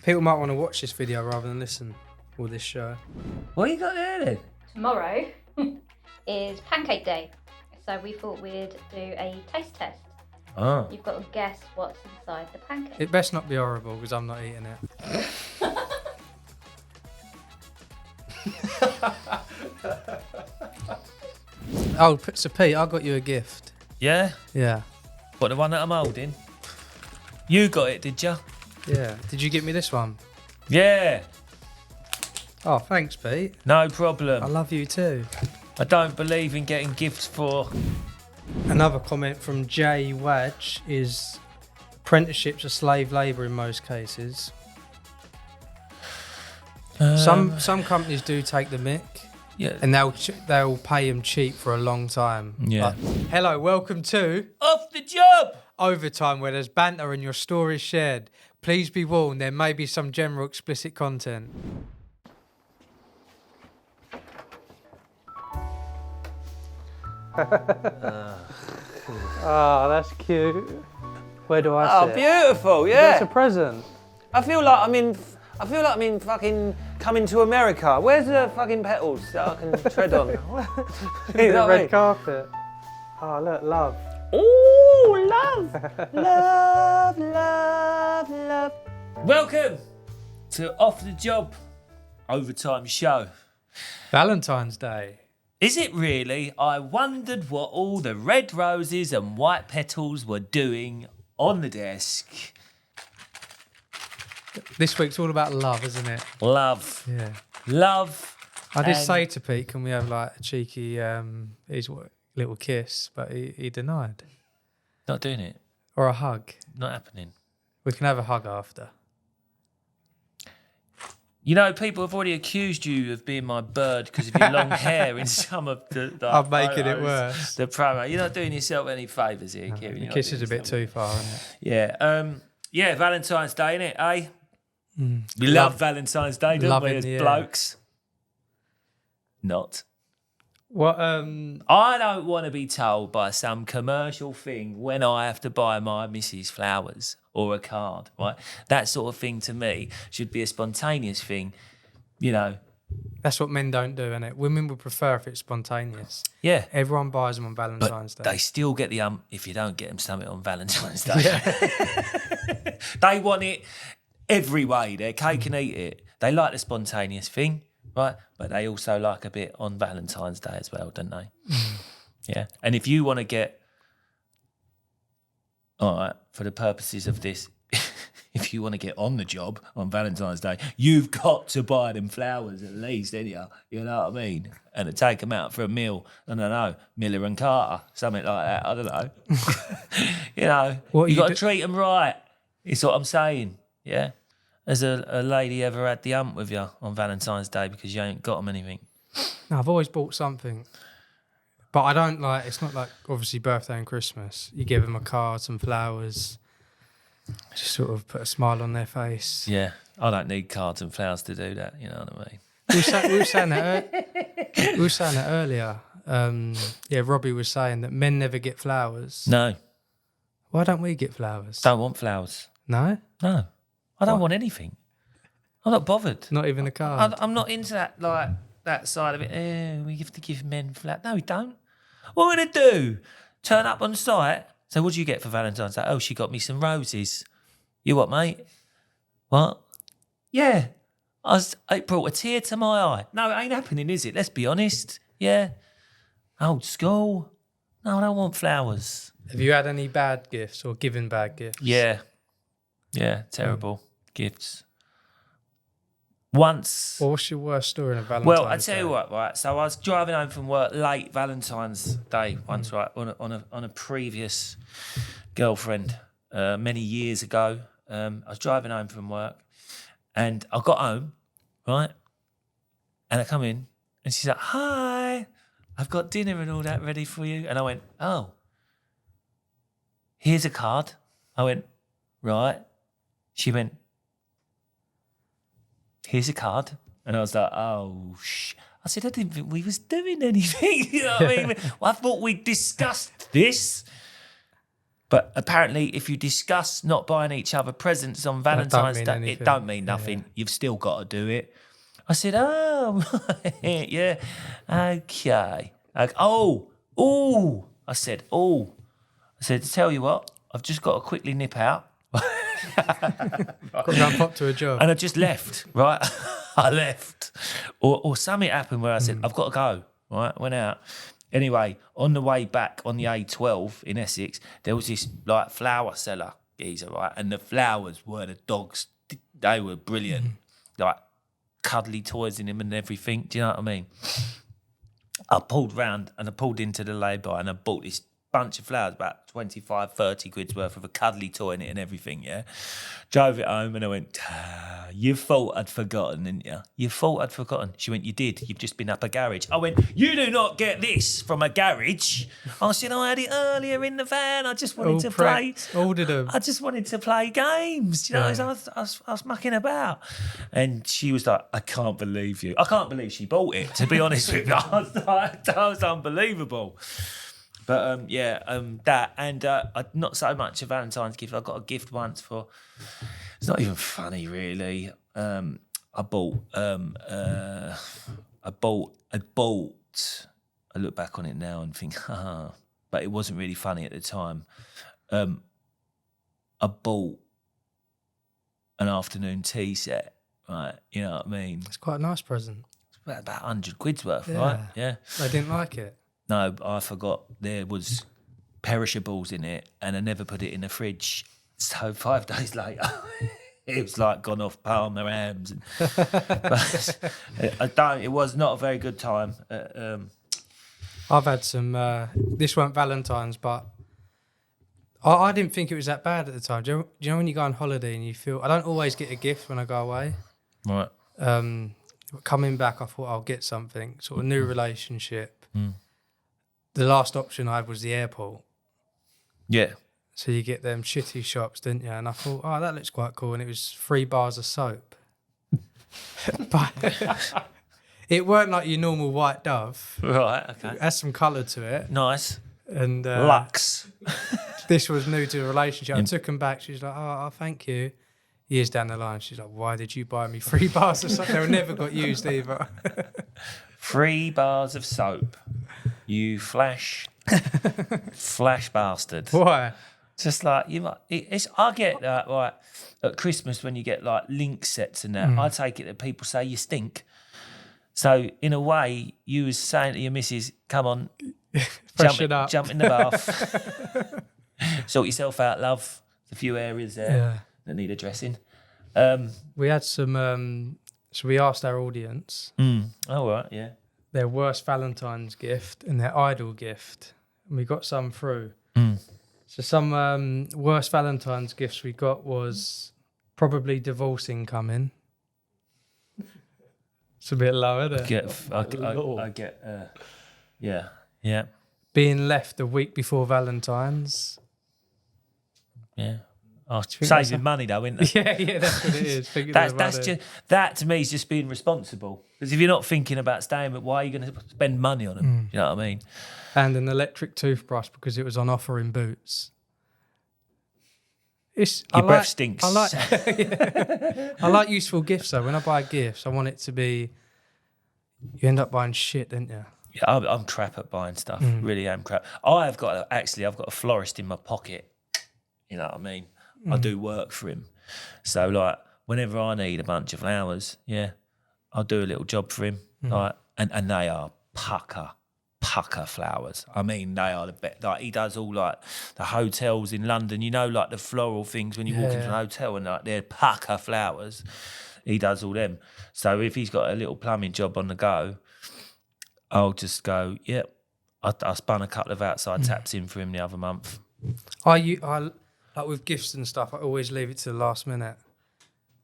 People might want to watch this video rather than listen or this show. What you got there then? Tomorrow is pancake day, so we thought we'd do a taste test. Oh. You've got to guess what's inside the pancake. It best not be horrible because I'm not eating it. Oh, so Pete, I got you a gift. Yeah? Yeah. What, the one that I'm holding? You got it, did you? Yeah. Did you get me this one? Yeah. Oh, thanks, Pete. No problem. I love you too. I don't believe in getting gifts for... Another comment from Jay Wadge is apprenticeships are slave labour in most cases. Some companies do take the mick. Yeah. And they'll pay them cheap for a long time. Yeah. Hello, welcome to Off the Job! Overtime, where there's banter and your stories shared. Please be warned, there may be some general explicit content. Oh, that's cute. Where do I sit? Oh, beautiful, That's a present. I feel like I'm in fucking Coming to America. Where's the fucking petals that I can tread on? The red carpet. Oh, look, love. Ooh, love! Love, love, love. Welcome to Off the Job Overtime Show. Valentine's Day. Is it really? I wondered what all the red roses and white petals were doing on the desk. This week's all about love, isn't it? Love. Yeah. Love. I did and- say to Pete, can we have like a cheeky little kiss? But he denied. Not doing it. Or a hug. Not happening. We can have a hug after. You know, people have already accused you of being my bird because of your long hair in some of the I'm making it photos, worse. The promo. You're not doing yourself any favours here, Kieran. The You're not kiss is doing a bit yourself- too far, isn't it? Yeah. Yeah, Valentine's Day, innit, eh? We love Valentine's Day, don't Loving we, as the air. blokes? Not. What? I don't want to be told by some commercial thing when I have to buy my missus flowers or a card, right? That sort of thing to me should be a spontaneous thing, you know. That's what men don't do, innit? Women would prefer if it's spontaneous. Yeah. Everyone buys them on Valentine's But Day. they still get the if you don't get them something on Valentine's Day. They want it every way. They're cake and eat it. They like the spontaneous thing, right? But they also like a bit on Valentine's Day as well, don't they? Yeah. And if you want to get, all right, for the purposes of this, if you want to get on the job on Valentine's Day, you've got to buy them flowers at least, ain't you? You know what I mean? And to take them out for a meal, I don't know, Miller and Carter, something like that, I don't know. You know, What you you got do- to treat them right. It's what I'm saying, yeah? Has a lady ever had the hump with you on Valentine's Day because you ain't got them anything? No, I've always bought something. But I don't like, it's not like obviously birthday and Christmas. You give them a card, some flowers, just sort of put a smile on their face. Yeah, I don't need cards and flowers to do that, you know what I mean? We were saying that earlier. Yeah, Robbie was saying that men never get flowers. No, Why don't we get flowers? don't want flowers. No? No, I don't want anything. I'm not bothered. Not even a card? I'm not into that, like, that side of it. We have to give men flowers. No, we don't. What are we going to do? Turn up on site? So what do you get for Valentine's Day? Oh, she got me some roses. You what, mate? What? Yeah. It brought a tear to my eye. No, it ain't happening, is it? Let's be honest. Yeah. Old school. No, I don't want flowers. Have you had any bad gifts or given bad gifts? Yeah. Yeah, terrible gifts. Once. Well, what's your worst story in a Valentine's Well, I tell you Day? what, right? So I was driving home from work late Valentine's Day once, right? On a previous girlfriend many years ago. I was driving home from work, and I got home, right? And I come in, and she's like, "Hi, I've got dinner and all that ready for you." And I went, "Oh, here's a card." I went, "Right." She went, "Here's a card." And I was like, "Oh, I said, "I didn't think we was doing anything." You know what I mean? Well, I thought we discussed this. But apparently, if you discuss not buying each other presents on Valentine's Day, anything. it don't mean nothing. You've still got to do it. I said, oh, right, yeah, okay. I said, tell you what, I've just got to quickly nip out. Got to go and pop to a job. And I just left, right? I left. Or something happened where I said, I've got to go, right? Went out. Anyway, on the way back on the A12 in Essex, there was this like flower seller geezer, right? And the flowers were the dogs. They were brilliant. Like cuddly toys in them and everything. Do you know what I mean? I pulled round and I pulled into the lay-by and I bought this bunch of flowers, about 25, 30 quid's worth of a cuddly toy in it and everything, yeah? Drove it home and I went, you thought I'd forgotten, didn't you? You thought I'd forgotten. She went, you did. You've just been up a garage. I went, you do not get this from a garage. I said, I had it earlier in the van. I just wanted to play. Ordered them. I just wanted to play games. You know, Yeah. I was mucking about. And she was like, I can't believe you. I can't believe she bought it, to be honest with you. I was like, that was unbelievable. But that and not so much a Valentine's gift. I got a gift once for. It's not even funny, really. I bought. I look back on it now and think, but it wasn't really funny at the time. I bought an afternoon tea set. Right, you know what I mean. It's quite a nice present. It's about 100 quid's worth, Yeah. right? Yeah. I didn't like it. No, I forgot there was perishables in it and I never put it in the fridge. So 5 days later, it was like gone off Parma hams. But it was not a very good time. I've had some, this weren't Valentine's, but I didn't think it was that bad at the time. Do you know when you go on holiday and you feel, I don't always get a gift when I go away. Right. Coming back, I thought I'll get something, sort of new relationship. The last option I had was the airport. Yeah. So you get them shitty shops, didn't you? And I thought, oh, that looks quite cool. And it was 3 bars of soap. But it weren't like your normal white Dove. Right, okay. It had some colour to it. Nice. And Lux. this was new to the relationship. I took them back. She was like, oh, thank you. Years down the line, she's like, why did you buy me 3 bars of soap? They were never got used either. 3 bars of soap. You flash bastard. Why? Just like you might. I get that right at Christmas when you get like link sets and that. I take it that people say you stink. So in a way, you was saying to your missus, "Come on, jump in the bath, sort yourself out, love." There's a few areas there that need addressing. We had some. So we asked our audience Oh right, yeah. their worst Valentine's gift and their idol gift, and we got some through. So some worst Valentine's gifts we got was probably divorce incoming. It's a bit low, isn't it? I get. Yeah. Being left a week before Valentine's. Yeah. think that's Saving money though, isn't it? Yeah, that's what it is. That to me is just being responsible. Because if you're not thinking about staying, why are you going to spend money on them? You know what I mean? And an electric toothbrush because it was on offer in Boots. Your breath stinks. I like useful gifts though. When I buy gifts, I want it to be. You end up buying shit, don't you? Yeah, I'm crap at buying stuff. Really am crap. I've got a florist in my pocket. You know what I mean? I do work for him. So like whenever I need a bunch of flowers, I'll do a little job for him. Like, and they are pucker flowers. I mean, they are the best. Like he does all like the hotels in London, you know, like the floral things when you walk into a hotel and like they're pucker flowers. He does all them. So if he's got a little plumbing job on the go, I'll just go, I spun a couple of outside taps in for him the other month. I like with gifts and stuff, I always leave it to the last minute.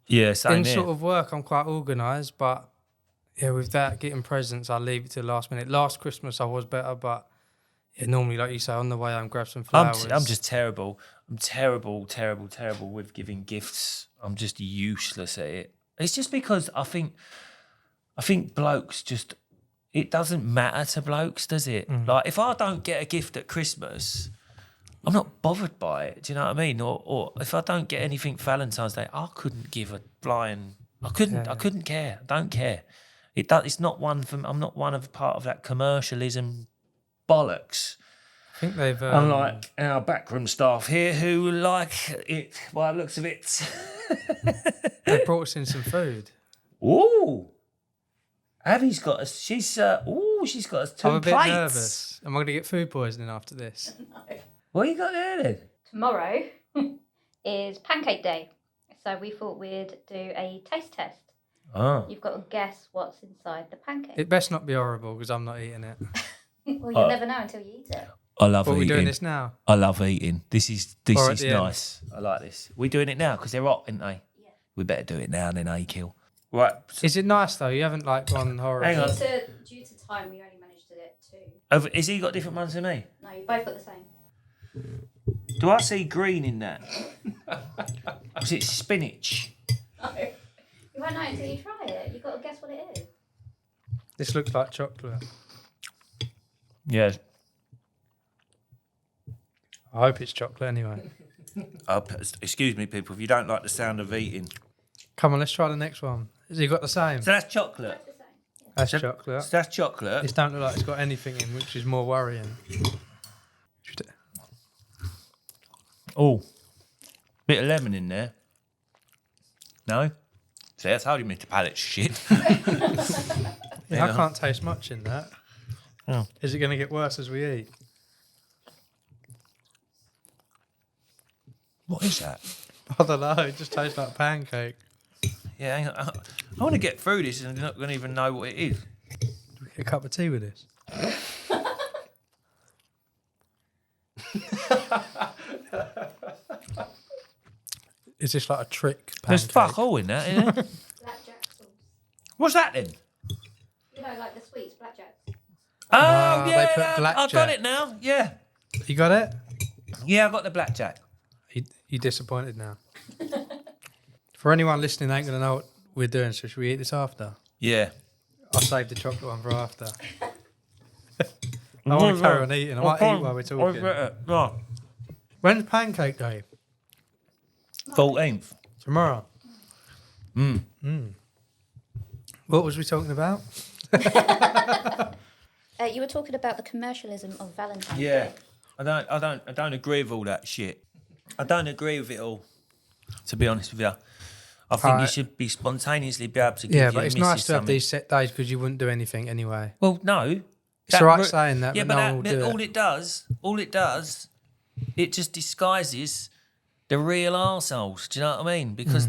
Yeah, same In here. sort of work, I'm quite organised, but with that, getting presents, I leave it to the last minute. Last Christmas, I was better, but normally, like you say, on the way home, grab some flowers. I'm just terrible. I'm terrible with giving gifts. I'm just useless at it. It's just because I think blokes just, it doesn't matter to blokes, does it? Like if I don't get a gift at Christmas, I'm not bothered by it. Do you know what I mean? Or if I don't get anything for Valentine's Day, I couldn't give a flying. I couldn't care. I don't care. It's not one from. I'm not one of part of that commercialism bollocks. I think they've. Unlike our backroom staff here, who like it by the looks of it. They brought us in some food. Ooh. Abby's got us. She's got us 2 I'm a bit plates. nervous. Am I going to get food poisoning after this? No. What you got there then? Tomorrow is pancake day. So we thought we'd do a taste test. Oh. You've got to guess what's inside the pancake. It best not be horrible because I'm not eating it. Well, you'll never know until you eat it. I love What are we eating. doing this now? I love eating. This is Or at the end. nice. I like this. We're doing it now because they're hot, aren't they? Yeah. We better do it now then, kill. Right. Is it nice though? You haven't like gone horrible. Hang on. Due to time, we only managed to get 2. Has he got different ones than me? No, you both got the same. Do I see green in that? Is it spinach? No. You won't know until you try it. You've got to guess what it is. This looks like chocolate. Yes. I hope it's chocolate anyway. Excuse me, people, if you don't like the sound of eating. Come on, let's try the next one. Has he got the same? So that's chocolate. It's the same. Yeah. That's So chocolate. that's chocolate. This don't look like it's got anything in, which is more worrying. Oh, bit of lemon in there. No? See, that's how you make the palate shit. Yeah, I can't taste much in that. Oh. Is it going to get worse as we eat? What is that? I don't know. It just tastes like pancake. Yeah, hang on. I want to get through this and I'm not going to even know what it is. Do we get a cup of tea with this? Is this like a trick pancake? There's fuck all in that, isn't there? Blackjack sauce. What's that then? You know, like the sweets, blackjack. Oh, they yeah, put I've got blackjack. it now. Yeah. You got it? Yeah, I got the blackjack. You disappointed now. For anyone listening, ain't going to know what we're doing, so should we eat this after? Yeah. I'll save the chocolate one for after. I want to carry on eating. I might eat while we're talking. No. When's pancake day? 14th. Tomorrow. Mm. What was we talking about? You were talking about the commercialism of Valentine's Yeah. Day. I don't agree with all that shit. I don't agree with it all. To be honest with you, I think you Alright. should be spontaneously be able to give Yeah, your but it's missus nice to have something. these set days because you wouldn't do anything anyway. Well, no. It's all right saying that, yeah, but no one will but do it. all it does, it just disguises the real arseholes. Do you know what I mean? Because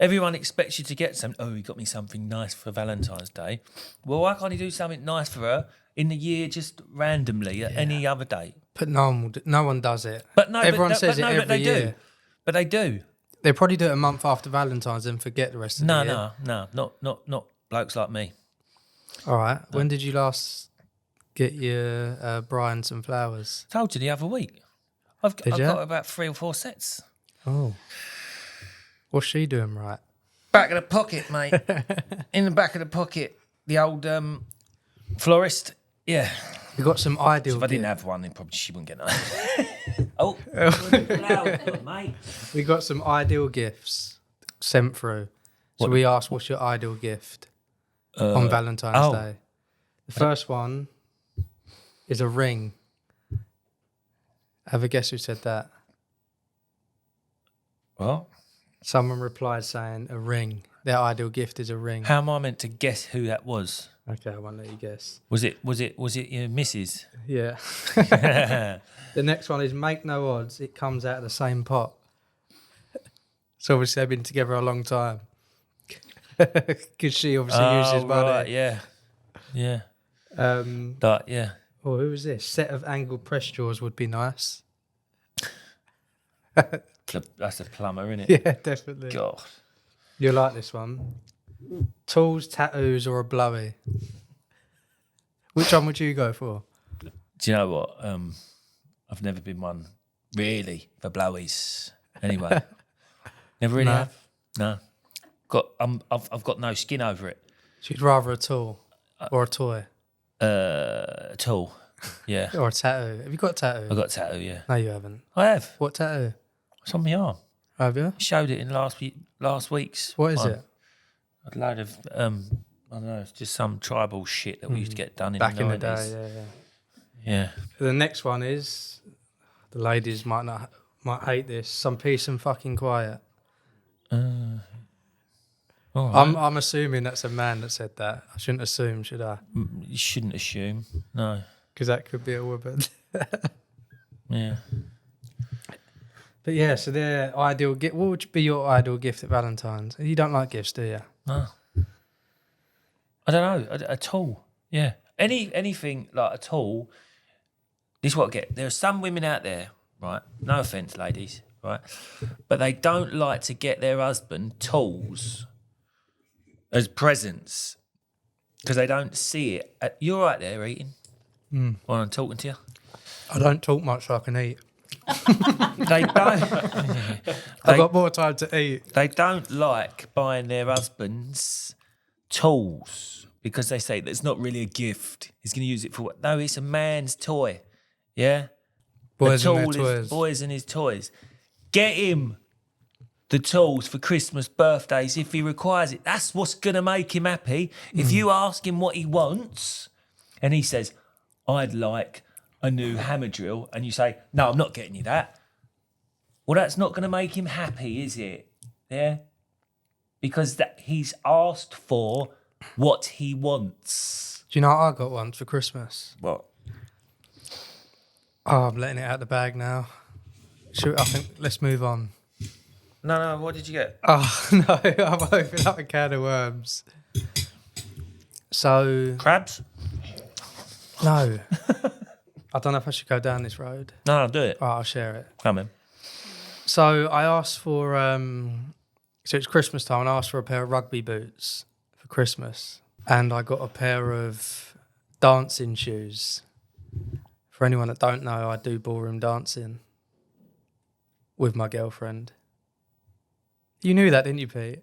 everyone expects you to get something. Oh, he got me something nice for Valentine's Day. Well, why can't he do something nice for her in the year just randomly at any other day? But no one does it. But no, Everyone says it every they year. do. But they do. They probably do it a month after Valentine's and forget the rest of the year. No, not blokes like me. All right. When did you last get your Brian some flowers? Told you the other week. I've Did ya? got about 3 or 4 sets. Oh. What's she doing right? Back of the pocket, mate. In the back of the pocket, the old florist. Yeah. We got some ideal. If I didn't have one, then probably she wouldn't get none. Oh, flowers, mate. We got some ideal gifts sent through. So we asked, "What's your ideal gift on Valentine's Day?" The first one is a ring. Have a guess who said that? What? Someone replied saying a ring. Their ideal gift is a ring. How am I meant to guess who that was? Okay, I won't let you guess. Was it your missus? Yeah. The next one is make no odds. It comes out of the same pot. So obviously they've been together a long time. Because she obviously uses money. Right, yeah. Yeah. Yeah. Oh, who was this? Set of angled press jaws would be nice. That's a plumber, isn't it? Yeah, definitely. God. You'll like this one. Tools, tattoos, or a blowy? Which one would you go for? Do you know what? I've never been one really for blowies. Anyway, never really No. have. No, I've got no skin over it. She'd rather a tool or a toy. At all. Yeah. Or a tattoo. Have you got a tattoo? I got a tattoo, yeah. No, you haven't. I have. What tattoo? It's on my arm. Have you? I showed it in last week's. What is one. it? A load of, I don't know, it's just some tribal shit that we used to get done in Back the 90s. in the day, yeah. Yeah. The next one is, the ladies might hate this, some peace and fucking quiet. All right. I'm assuming that's a man that said that. I shouldn't assume, should I? You shouldn't assume. No. Because that could be a woman. Yeah. But yeah, so their ideal gift. What would be your ideal gift at Valentine's? You don't like gifts, do you? No. I don't know. A tool. Yeah. Anything like a tool. This is what I get. There are some women out there, right? No offence, ladies, right? But they don't like to get their husband tools as presents because they don't see it. You're right there eating while I'm talking to you. I don't talk much so I can eat. They don't. I've got more time to eat. They don't like buying their husbands tools because they say that's not really a gift. He's going to use it for what? No, it's a man's toy. Yeah? Boys the and tool their is toys. boys and his toys. Get him the tools for Christmas, birthdays, if he requires it. That's what's going to make him happy. If you ask him what he wants and he says, I'd like a new hammer drill, and you say, no, I'm not getting you that. Well, that's not going to make him happy, is it? Yeah? Because he's asked for what he wants. Do you know what I got once for Christmas? What? Oh, I'm letting it out the bag now. I think let's move on. No, what did you get? Oh, no, I'm opening up a can of worms. So, Crabs? no. I don't know if I should go down this road. No, I'll do it. All right, I'll share it. Come in. So I asked for, so it's Christmas time, and I asked for a pair of rugby boots for Christmas. And I got a pair of dancing shoes. For anyone that don't know, I do ballroom dancing with my girlfriend. You knew that, didn't you, Pete?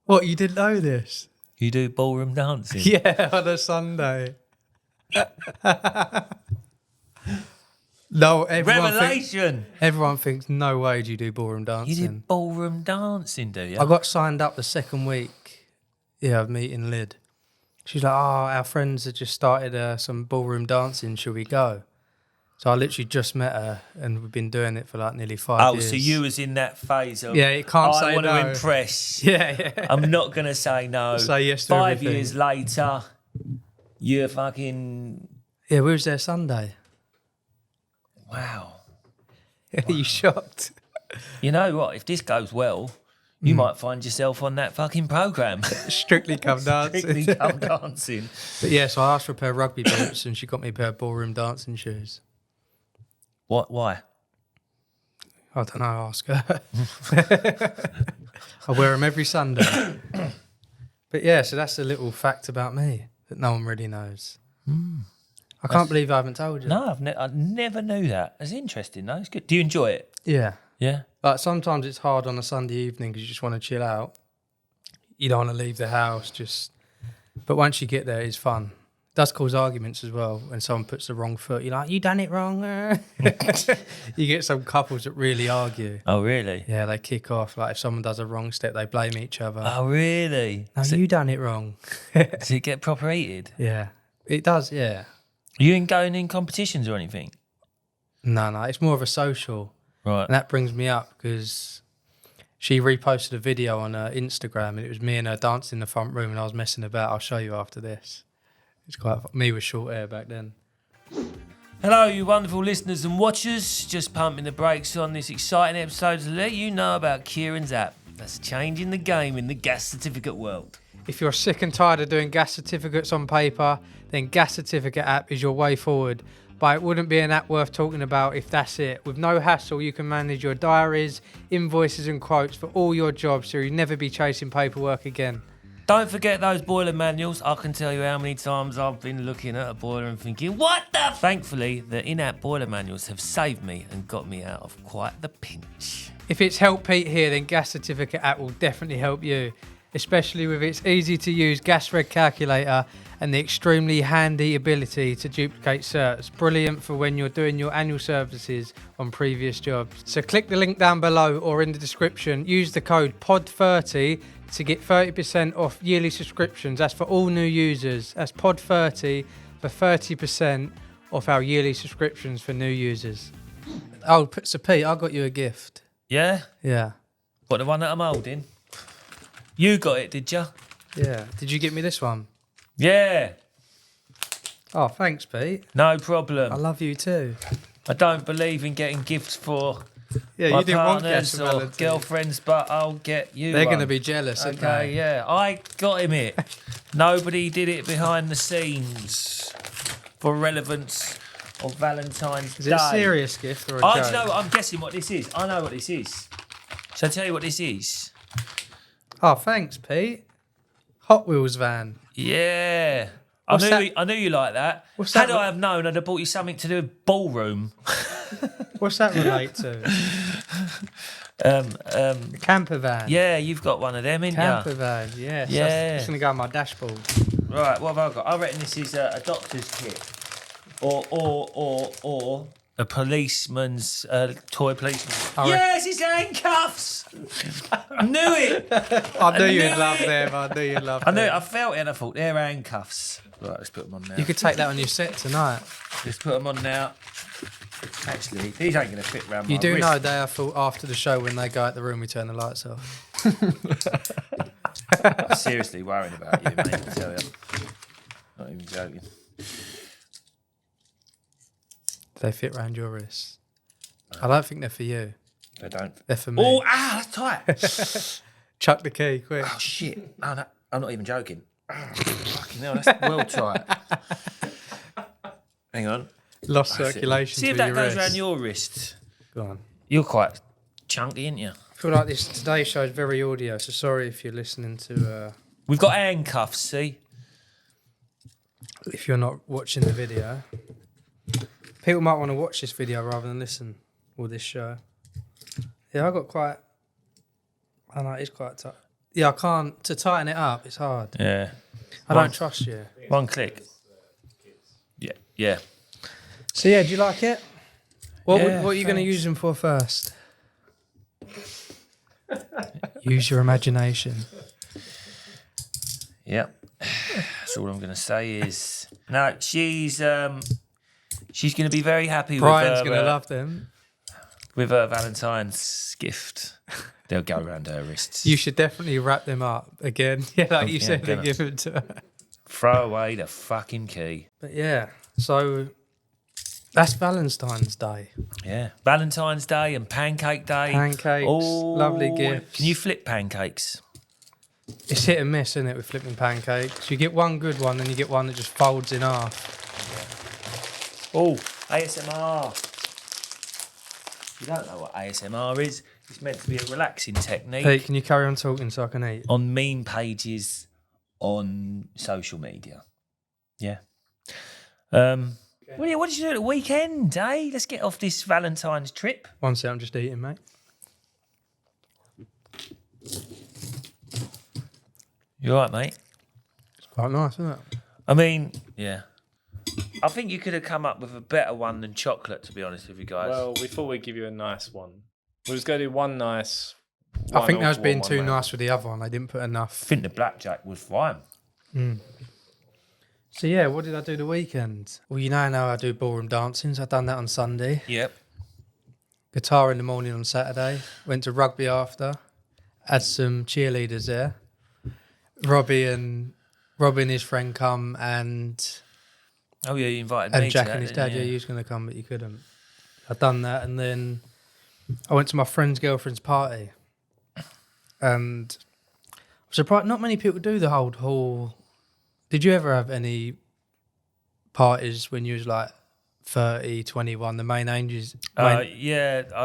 What, you didn't know this? You do ballroom dancing? Yeah, on a Sunday. No, Revelation! Everyone thinks, no way do you do ballroom You dancing. did ballroom dancing, do you? I got signed up the second week, of meeting Lyd. She's like, our friends have just started some ballroom dancing, shall we go? So I literally just met her, and we've been doing it for like nearly 5 years. So you was in that phase of, Yeah, you can't say I want no. to impress. Yeah. I'm not going to say no. Say yes to 5 everything. years later, you're fucking... Yeah, we was there Sunday. Wow. Are you shocked? You know what? If this goes well, you might find yourself on that fucking programme. Strictly Come Dancing. Strictly Come Dancing. But yeah, so I asked for a pair of rugby boots, and she got me a pair of ballroom dancing shoes. What? Why? I don't know, ask her. I wear them every Sunday. But yeah, so that's a little fact about me that no one really knows. I can't believe I haven't told you. No, I never knew that. It's interesting, though. It's good. Do you enjoy it? Yeah. Yeah. Like sometimes it's hard on a Sunday evening because you just want to chill out. You don't want to leave the house, but once you get there, it's fun. It does cause arguments as well when someone puts the wrong foot. You're like, you done it wrong. You get some couples that really argue. Oh, really? Yeah, they kick off. Like if someone does a wrong step, they blame each other. Oh, really? No, you done it wrong. Does it get proper heated? Yeah, it does. Yeah. Are you going in competitions or anything? No, it's more of a social. Right. And that brings me up because she reposted a video on her Instagram, and it was me and her dancing in the front room, and I was messing about. I'll show you after this. It's quite me with short hair back then. Hello, you wonderful listeners and watchers. Just pumping the brakes on this exciting episode to let you know about Keiran's app that's changing the game in the gas certificate world. If you're sick and tired of doing gas certificates on paper, then Gas Certificate app is your way forward. But it wouldn't be an app worth talking about if that's it. With no hassle, you can manage your diaries, invoices and quotes for all your jobs, so you'll never be chasing paperwork again. Don't forget those boiler manuals. I can tell you how many times I've been looking at a boiler and thinking, what the... Thankfully, the in-app boiler manuals have saved me and got me out of quite the pinch. If it's helped Pete here, then Gas Certificate app will definitely help you. especially with its easy-to-use gas reg calculator and the extremely handy ability to duplicate certs. Brilliant for when you're doing your annual services on previous jobs. So click the link down below or in the description. Use the code POD30 to get 30% off yearly subscriptions. That's for all new users. That's POD30 for 30% off our yearly subscriptions for new users. Oh, so Pete, I got you a gift. Yeah? Yeah. What, the one that I'm holding? You got it, did you? Yeah. Did you get me this one? Yeah. Oh, thanks, Pete. No problem. I love you too. I don't believe in getting gifts for Yeah, my you didn't want partners gifts for or Valentine's. girlfriends, but I'll get you They're one. going to be jealous, aren't Okay, they? yeah. I got him it. Nobody did it behind the scenes for relevance of Valentine's Is Day. it a serious gift or a Oh, do joke? you know what? I'm guessing what this is. I know what this is. Shall I tell you what this is? Oh, thanks, Pete. Hot Wheels van. Yeah. What's I knew you like that. What's Had that? I have known, I'd have bought you something to do with ballroom. What's that relate to? A camper van. Yeah, you've got one of them, ain't Camper you? van, yes. Yeah. It's going to go on my dashboard. Right, what have I got? I reckon this is a doctor's kit. Or a policeman's, toy policeman. Yes, it's handcuffs! I knew it! I knew you'd love them. I knew you'd love I knew it. them. I felt it and I thought, they're handcuffs. Right, let's put them on now. You could take that on your set tonight. Let's put them on now. Actually, these ain't going to fit round my You do wrist. know they are for after the show when they go out the room, we turn the lights off. I'm seriously worrying about you, mate, I tell you. Not even joking. They fit round your wrists. I don't think they're for you. They don't. They're for me. Oh, that's tight. Chuck the key, quick. Oh, shit. No, I'm not even joking. Fucking hell, that's well tight. Hang on. Lost That's it. circulation See to if that your goes wrist. around your wrist. Go on. You're quite chunky, ain't you? I feel like this today's show is very audio, so sorry if you're listening to... We've got handcuffs, see? if you're not watching the video. People might want to watch this video rather than listen, or this show. Yeah, I got quite... I know, it's quite tight. Yeah, I can't... To tighten it up, it's hard. Yeah. I don't trust you. One click. Yeah, yeah. So yeah, do you like it? What Yeah, are you going to thanks. use them for first? Use your imagination. Yep. That's all I'm going to say is... No, she's going to be very happy Brian's with going to love them. with her Valentine's gift. They'll go around her wrists. You should definitely wrap them up again. Yeah, like you Yeah, said, gonna. and give them to her. Throw away the fucking key. But yeah, so that's Valentine's Day. Yeah. Valentine's Day and Pancake Day. Pancakes, lovely gifts. Can you flip pancakes? It's hit and miss, isn't it, with flipping pancakes? You get one good one, and you get one that just folds in half. Oh, ASMR. You don't know what ASMR is. It's meant to be a relaxing technique Pete, can you carry on talking so I can eat? on meme pages on social media. Yeah. What did you do at the weekend, eh? Let's get off this Valentine's trip. One sec, I'm just eating, mate. You all right, mate? It's quite nice, isn't it? I mean, yeah. I think you could have come up with a better one than chocolate, to be honest with you guys. Well, we thought we'd give you a nice one. We was going to do one nice. I think that was awful being one too bad. nice with the other one. They didn't put I enough. think the blackjack was fine. So yeah, what did I do the weekend? Well, you know how I do ballroom dancing, so I've done that on Sunday. Yep. Guitar in the morning on Saturday. Went to rugby after. Had some cheerleaders there. Robbie and his friend come, and Oh, yeah, you invited me to Jack that, and his didn't dad. you? Yeah, he was going to come, but you couldn't. I'd done that, and then I went to my friend's girlfriend's party. And I'm surprised not many people do the whole. Did you ever have any parties when you was like 30, 21, the main ages? Yeah,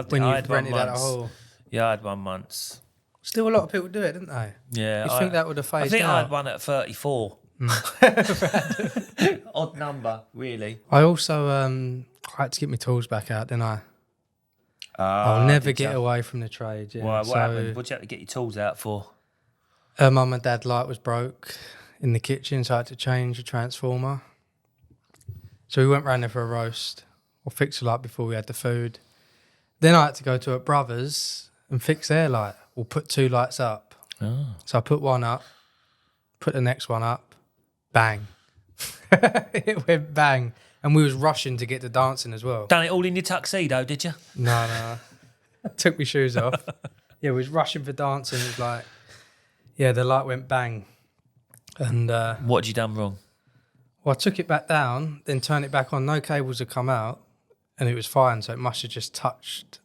When I you had one rented out a once. hall. Yeah, I had one once. Still a lot of people do it, didn't they? Yeah, You'd think that would have I phased think I out. had one at 34. Odd number, really. I also I had to get my tools back out, didn't I? I'll never get away from the trade. Yeah. Why? What So, happened? What did you have to get your tools out for? Her mum and dad light was broke in the kitchen, so I had to change the transformer. So we went round there for a roast, or fix the light before we had the food. Then I had to go to her brother's and fix their light, or put 2 lights up. Oh. So I put one up, put the next one up, bang. It went bang. And we was rushing to get to dancing as well. Done it all in your tuxedo, did you? No. Took my shoes off. Yeah, we was rushing for dancing. It was like, yeah, the light went bang. And What had you done wrong? well, I took it back down, then turned it back on. No cables had come out, and it was fine. So it must have just touched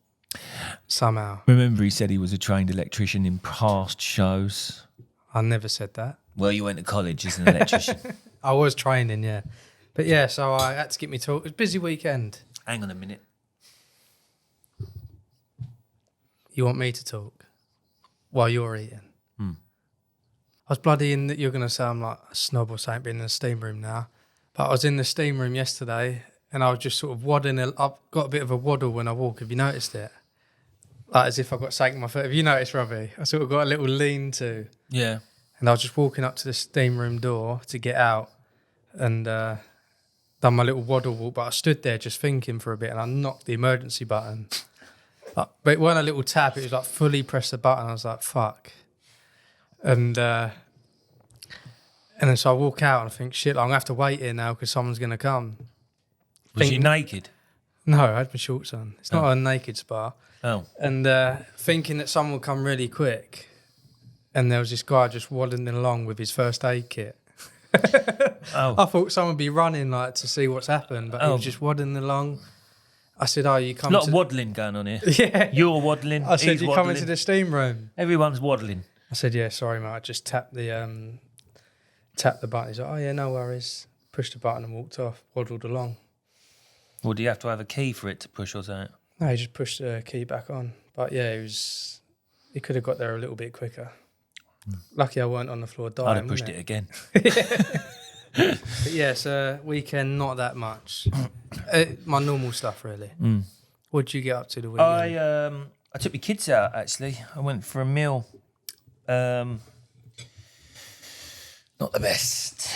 somehow. Remember, he said he was a trained electrician in past shows. I never said that. Well, you went to college as an electrician. I was training, yeah. But yeah, so I had to get me talk. It was a busy weekend. Hang on a minute. You want me to talk while you're eating? I was bloody in that you're going to say I'm like a snob or something being in the steam room now. But I was in the steam room yesterday and I was just sort of waddling. I've got a bit of a waddle when I walk. Have you noticed it? Like as if I've got something in my foot. Have you noticed, Robbie? I sort of got a little lean to. Yeah. And I was just walking up to the steam room door to get out and done my little waddle walk. But I stood there just thinking for a bit and I knocked the emergency button. But it wasn't a little tap. It was like fully press the button. I was like, fuck. And then so I walk out and I think, shit, I'm going to have to wait here now because someone's going to come. Was you naked? No, I had my shorts on. It's not a naked spa. Oh. And thinking that someone would come really quick. And there was this guy just waddling along with his first aid kit. Oh. I thought someone would be running like to see what's happened, but he was just waddling along. I said, oh, you come A lot of waddling going on here. Yeah. You're waddling. I said, he's you waddling. come into the steam room. Everyone's waddling. I said, yeah, sorry, mate. I just tapped the button. He's like, oh, yeah, no worries. Pushed the button and walked off, waddled along. Well, do you have to have a key for it to push or something? No, he just pushed the key back on. But yeah, he could have got there a little bit quicker. Lucky I weren't on the floor dying. I'd have pushed it again. But yeah, it's a weekend, not that much. My normal stuff, really. What did you get up to the weekend? I took my kids out, actually. I went for a meal. Not the best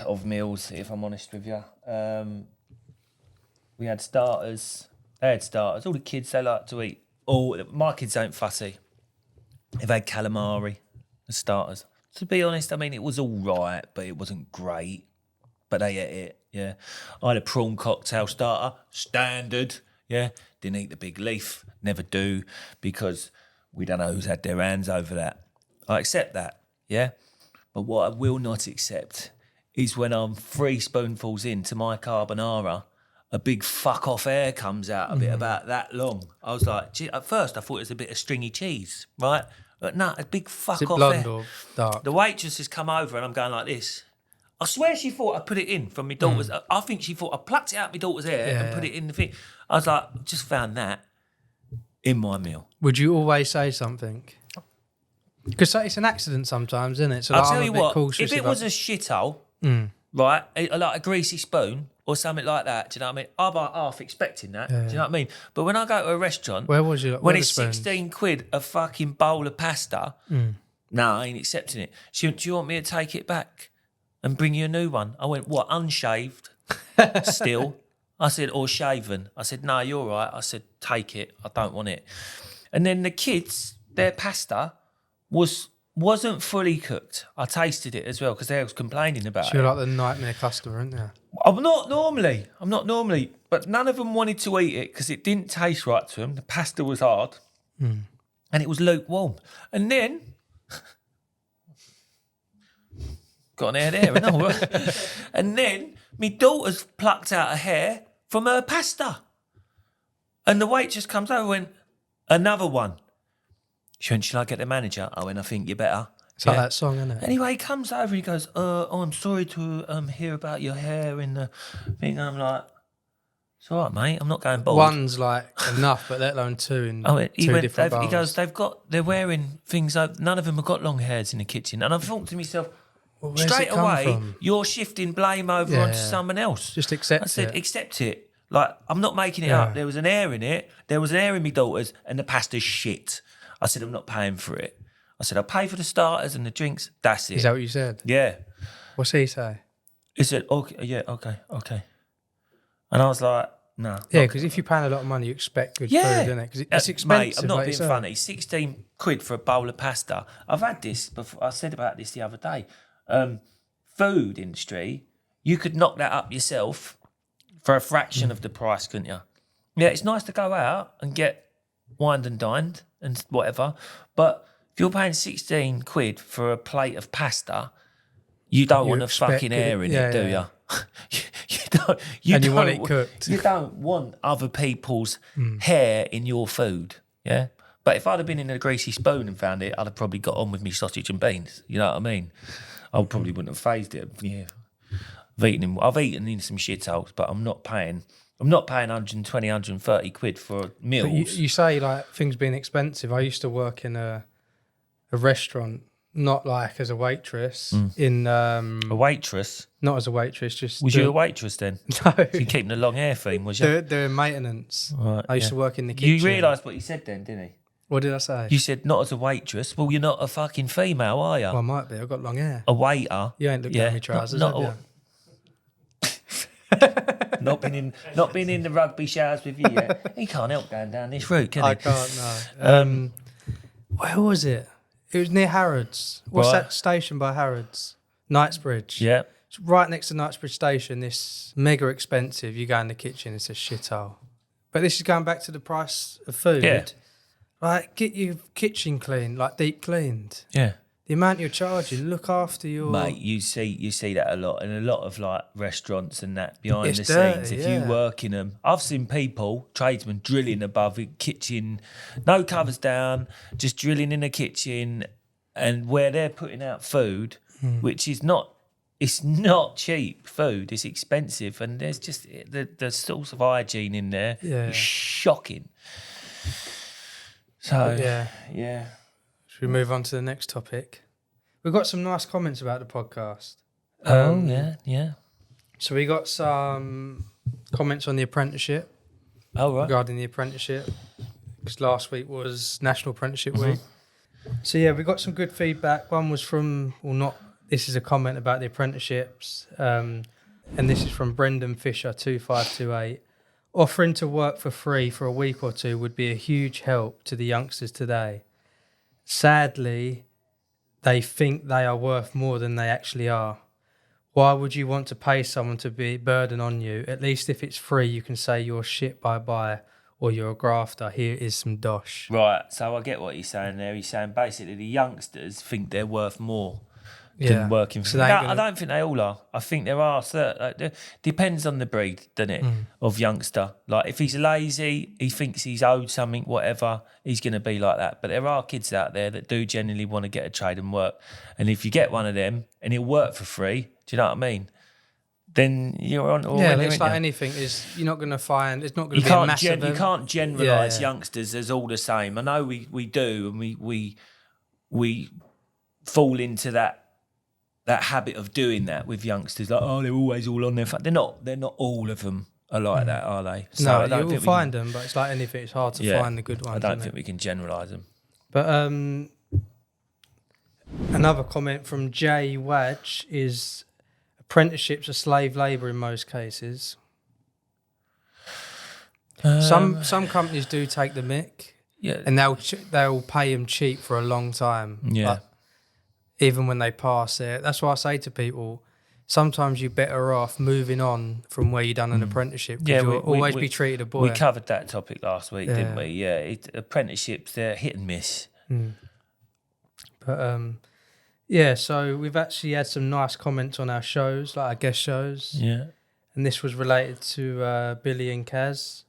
of meals, if I'm honest with you. We had starters. They had starters. All the kids, they like to eat. My kids ain't fussy. They've had calamari as starters. To be honest, I mean, it was all right, but it wasn't great. But they ate it, yeah. I had a prawn cocktail starter, standard, yeah. Didn't eat the big leaf, never do, because we don't know who's had their hands over that. I accept that, yeah. But what I will not accept is when I'm 3 spoonfuls into my carbonara, a big fuck off air comes out of it about that long. I was like, gee, at first I thought it was a bit of stringy cheese, right? But no, a big fuck Is it off blonde air. or dark? The waitress has come over and I'm going like this. I swear she thought I put it in from my daughter's. I think she thought I plucked it out my daughter's hair and put it in the thing. I was like, just found that in my meal. Would you always say something? Because it's an accident sometimes, isn't it? So I'll like, tell I'm you a bit what, cautious if it about- was a shithole, right, like a greasy spoon or something like that, do you know what I mean? I'm like half expecting that, do you know what I mean? But when I go to a restaurant, Where was you? when where it's the spoons? 16 quid a fucking bowl of pasta, no, I ain't accepting it. She went, do you want me to take it back and bring you a new one? I went, what, unshaved still? I said, or shaven? I said, no, you're right. I said, take it. I don't want it. And then the kids, their pasta wasn't fully cooked. I tasted it as well because they was complaining about So it. you're like the nightmare customer, aren't you? I'm not normally, but none of them wanted to eat it because it didn't taste right to them. The pasta was hard and it was lukewarm. And then, got an hair there, no? And then my daughter's plucked out a hair from her pasta. And the waitress comes over and went, another one. She went, shall I get the manager? I went, I think you better. It's like that song, isn't it? Anyway, he comes over and he goes, I'm sorry to hear about your hair in the thing. And I'm like, it's all right, mate. I'm not going bald. One's like enough, but let alone 2 in two different bowls. He goes, they're wearing things, none of them have got long hairs in the kitchen. And I thought to myself, Well, where's straight it come away, from? you're shifting blame over Yeah. onto someone else. Just accept I said, it. accept it. Like, I'm not making it Yeah. up. There was an air in it. There was an air in my daughter's, and the pasta's shit. I said, I'm not paying for it. I said, I'll pay for the starters and the drinks. That's it. Is that what you said? Yeah. What's he say? He said, okay, yeah, okay. And I was like, no. Yeah, because if you're paying a lot of money, you expect good food, isn't it? Because it's expensive. Mate, I'm not like being you say. funny. 16 quid for a bowl of pasta. I've had this before. I said about this the other day. Food industry, you could knock that up yourself for a fraction of the price, couldn't you? Yeah, it's nice to go out and get wined and dined and whatever. But if you're paying 16 quid for a plate of pasta, you don't want a fucking hair in it, do you? You want it cooked. You don't want other people's hair in your food, yeah? But if I'd have been in a greasy spoon and found it, I'd have probably got on with me sausage and beans. You know what I mean? I probably wouldn't have phased it. Yeah, I've eaten in some shitholes, but I'm not paying 120, 130 quid for meals. But you say like things being expensive. I used to work in a restaurant, not like as a waitress. A waitress? Not as a waitress, just Was you a waitress then? No, So you keeping the long hair theme, was you? doing maintenance. Right, I used to work in the kitchen. You realised what he said then, didn't he? What did I say? You said not as a waitress. Well, you're not a fucking female, are you? Well, I might be. I've got long hair. A waiter. You ain't looked at me trousers, Not have you? not been in the rugby showers with you yet. He can't help going down this route, can he? I can't, no. Where was it? It was near Harrods. What's Right. that station by Harrods? Knightsbridge. Yeah. It's right next to Knightsbridge Station. This mega expensive. You go in the kitchen, it's a shithole. But this is going back to the price of food. Yeah. Like, get your kitchen clean, like deep cleaned. Yeah. The amount you're charging, look after your... Mate, you see that a lot in a lot of like restaurants and that behind It's the dirty, scenes. If yeah. you work in them, I've seen people, tradesmen, drilling above the kitchen, no covers down, just drilling in the kitchen, and where they're putting out food, which is not. It's not cheap food. It's expensive, and there's just the source of hygiene in there is shocking. So yeah. Should we move on to the next topic? We've got some nice comments about the podcast. Yeah. So we got some comments on the apprenticeship, Oh right. regarding the apprenticeship, because last week was National Apprenticeship Week. So yeah, we got some good feedback. One was from, this is a comment about the apprenticeships, and this is from Brendan Fisher 2528. Offering to work for free for a week or two would be a huge help to the youngsters today. Sadly, they think they are worth more than they actually are. Why would you want to pay someone to be a burden on you? At least if it's free, you can say you're shit bye-bye or you're a grafter. Here is some dosh. Right, so I get what he's saying there. He's saying basically the youngsters think they're worth more than working for So free. they No, ain't I gonna- don't think they all are. I think there are certain... depends on the breed, doesn't it, of youngster. Like, if he's lazy, he thinks he's owed something, whatever, he's going to be like that. But there are kids out there that do genuinely want to get a trade and work. And if you get one of them and he'll work for free, do you know what I mean? Then you're on... Yeah, it's like anything. You're not going to find... It's not going to be a massive... You can't generalise Yeah. youngsters as all the same. I know we do, and we fall into that habit of doing that with youngsters. Like, oh, they're always all on their phone. They're not all of them are like that, are they? So No, I don't you'll think we find them, but it's like anything. It's hard to find the good ones. I don't isn't think it? we can generalise them. But another comment from Jay Wadge is apprenticeships are slave labour in most cases. Some companies do take the mick, Yeah. and they'll pay them cheap for a long time. Yeah. Like, even when they pass it, that's why I say to people, sometimes you're better off moving on from where you done an apprenticeship. Yeah, You'll always be treated a boy. We covered that topic last week, didn't Yeah. we? Yeah, apprenticeships, they're hit and miss. But yeah, so we've actually had some nice comments on our shows, like our guest shows. Yeah. And this was related to Billy and Kaz.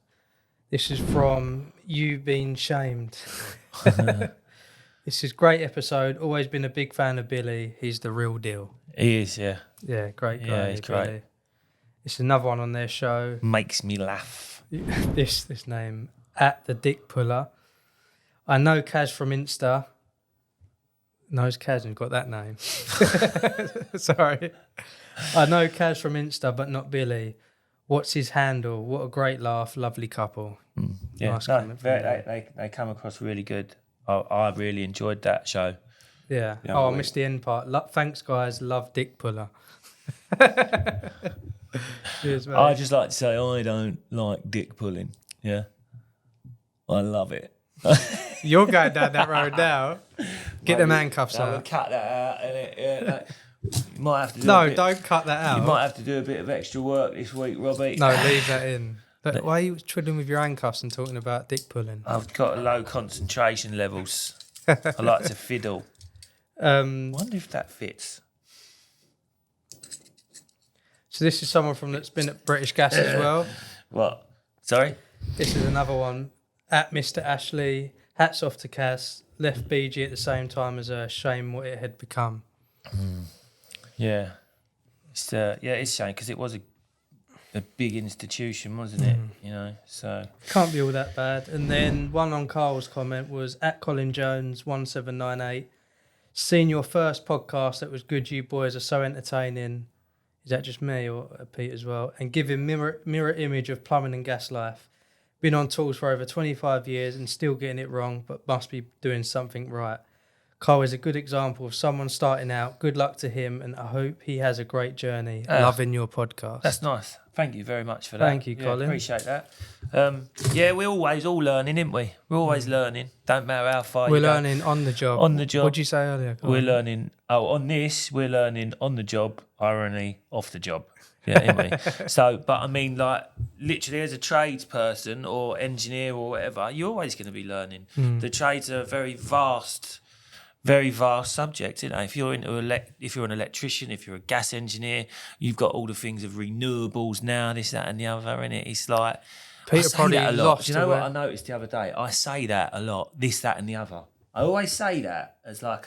This is from You Being Shamed. This is great episode. Always been a big fan of Billy. He's the real deal. He is, yeah. Yeah, great guy. Yeah, he's Billy. great. It's another one on their show. Makes me laugh. This name, at the Dick Puller. I know Kaz from Insta. No, it's Kaz and got that name. Sorry. I know Kaz from Insta, but not Billy. What's his handle? What a great laugh. Lovely couple. Yeah, Nice no, comment from Billy. they come across really good. I really enjoyed that show. Yeah. Yeah, Oh, I wait. missed the end part. Thanks, guys. Love Dick Puller. Cheers, mate. I just like to say I don't like dick pulling. Yeah, I love it. You're going down that road now. Get the handcuffs I'm gonna out. cut that out, innit? Yeah, you might have to do a No, bit, don't cut that out. You might have to do a bit of extra work this week, Robbie. No, leave that in. But why are you twiddling with your handcuffs and talking about dick pulling? I've got low concentration levels. I like to fiddle. I wonder if that fits. So this is someone that's been at British Gas as well. What? Sorry? This is another one. At Mr. Ashley, hats off to Cass. Left BG at the same time as her. Shame what it had become. Yeah. It's it's a shame because it was a big institution, wasn't it? You know, so Can't be all that bad. And then one on Carl's comment was at Colin Jones 1798. Seen your first podcast that was good. You boys are so entertaining. Is that just me or Pete as well? And giving mirror image of plumbing and gas life. Been on tools for over 25 years and still getting it wrong, but must be doing something right. Carl is a good example of someone starting out. Good luck to him, and I hope he has a great journey. Loving your podcast. that's nice. Thank you very much for that. Thank you, Colin. Appreciate that. We're always all learning, aren't we? We're always learning. Don't matter how far We're you go. learning on the job. On the job. What'd you say earlier? Go We're on. learning. On this, we're learning on the job. Irony off the job. Yeah, ain't we? So, but I mean, like, literally, as a tradesperson or engineer or whatever, you're always going to be learning. The trades are a very vast subject. You know, if you're if you're an electrician, if you're a gas engineer, you've got all the things of renewables now, this, that, and the other. Innit? It's like Peter I say probably that a lot. lost Do you know away. what I noticed the other day? I say that a lot. This, that, and the other. I always say that as like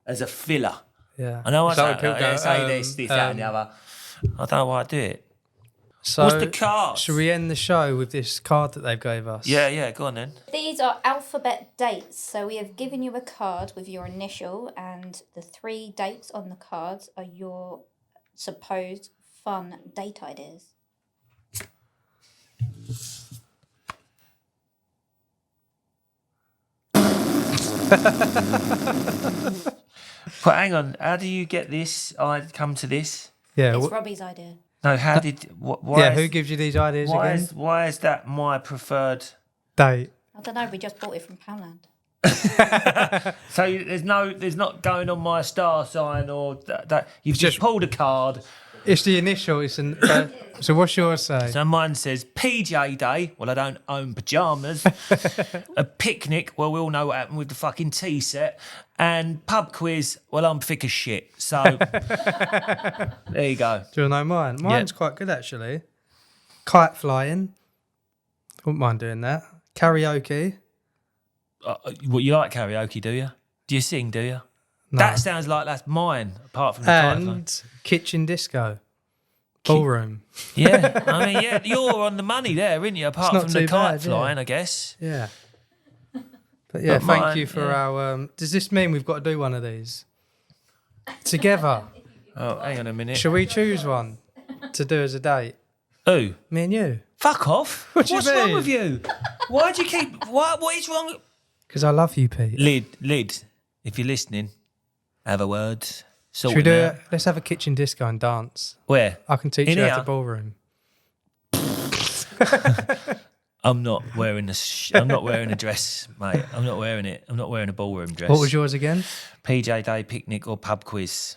as a filler. Yeah. I know I Is that say, what people go, say this, that, and the other. I don't know why I do it. So, What's the card? should we end the show with this card that they've gave us? Yeah, go on then. These are alphabet dates. So we have given you a card with your initial, and the 3 dates on the cards are your supposed fun date ideas. But hang on, how do you get this? I come to this. Yeah. It's Robbie's idea. No, how did? Why? Yeah. is- Who gives you these ideas Why again? why is that my preferred? Date. I don't know. We just bought it from Poundland. So there's not going on my star sign or that. You've just pulled a card. It's the initial. It's an. So what's yours say? So mine says PJ Day. Well, I don't own pajamas. A picnic. Well, we all know what happened with the fucking tea set. And pub quiz. Well, I'm thick as shit. So there you go. Do you know mine? Mine's quite good actually. Kite flying. Wouldn't mind doing that. Karaoke. What you like karaoke? Do you? Do you sing? Do you? No. That sounds like that's mine. Apart from the kite flying. And kitchen disco. Ballroom. Yeah, I mean, yeah, you're on the money there, aren't you? Apart not from the too kite bad, flying, I guess. Yeah. But yeah, But thank mine, you for yeah. our. Does this mean we've got to do one of these together? Oh, hang on a minute. Shall we choose one to do as a date? Who? Me and you. Fuck off. What do you What's wrong mean? with you? Why do you keep... What is wrong? Because I love you, Pete. Lid, if you're listening, have a word. Should we do it? Let's have a kitchen disco and dance. Where? I can teach In you how here? to ballroom. I'm not wearing I'm not wearing a dress, mate. I'm not wearing it. I'm not wearing a ballroom dress. What was yours again? PJ Day, picnic or pub quiz?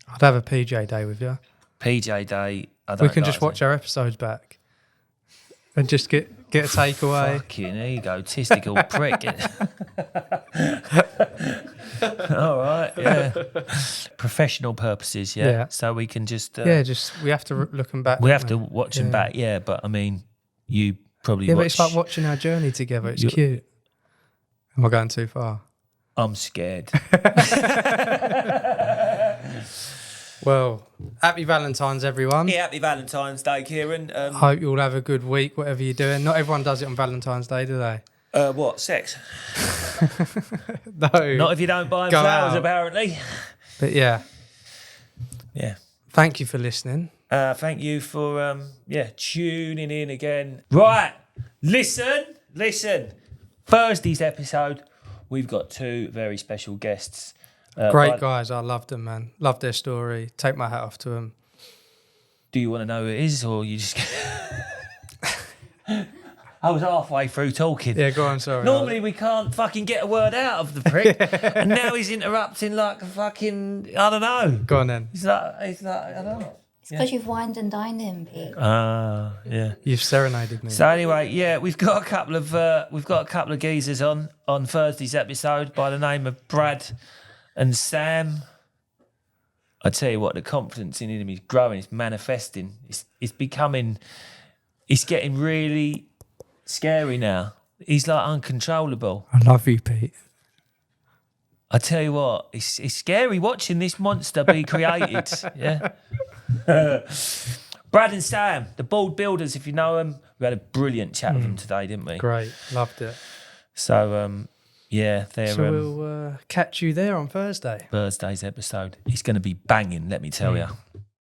I'd have a PJ day with you. PJ Day... I don't We can like just watch our episodes back and just get a takeaway. Fucking egotistical prick. All right, yeah. Professional purposes, yeah. Yeah. So we can just... Yeah, just we have to look them back. we don't have to watch them Yeah. back, yeah. But I mean, you probably Yeah, watch... but it's like watching our journey together. It's You- cute. Am I going too far? I'm scared. Well, happy Valentine's, everyone. Yeah, happy Valentine's Day, Keiran. Hope you all have a good week, whatever you're doing. Not everyone does it on Valentine's Day, do they? What, sex? No. Not if you don't buy 'em Go flowers, out. apparently. But yeah, Yeah. thank you for listening. Thank you for tuning in again. Right, listen. Thursday's episode, we've got 2 very special guests. Great guys. I loved them, man. Loved their story. Take my hat off to them. Do you want to know who it is, or you just... I was halfway through talking. Yeah, go on, sorry. Normally we can't fucking get a word out of the prick. And now he's interrupting like a fucking... I don't know. Go on then. He's like I don't know. It's because you've wined and dined him, Pete. Yeah. You've serenaded me. So anyway, yeah, we've got a couple of geezers on Thursday's episode by the name of Brad and Sam. I tell you what, the confidence in him is growing. It's manifesting. It's getting really scary now. He's like uncontrollable. I love you, Pete. I tell you what, it's scary watching this monster be created. Yeah. Brad and Sam, the Bald Builders, if you know them. We had a brilliant chat with them today, didn't we? Great. Loved it. So, yeah, they're So we'll catch you there on Thursday. Thursday's episode. It's going to be banging, let me tell you.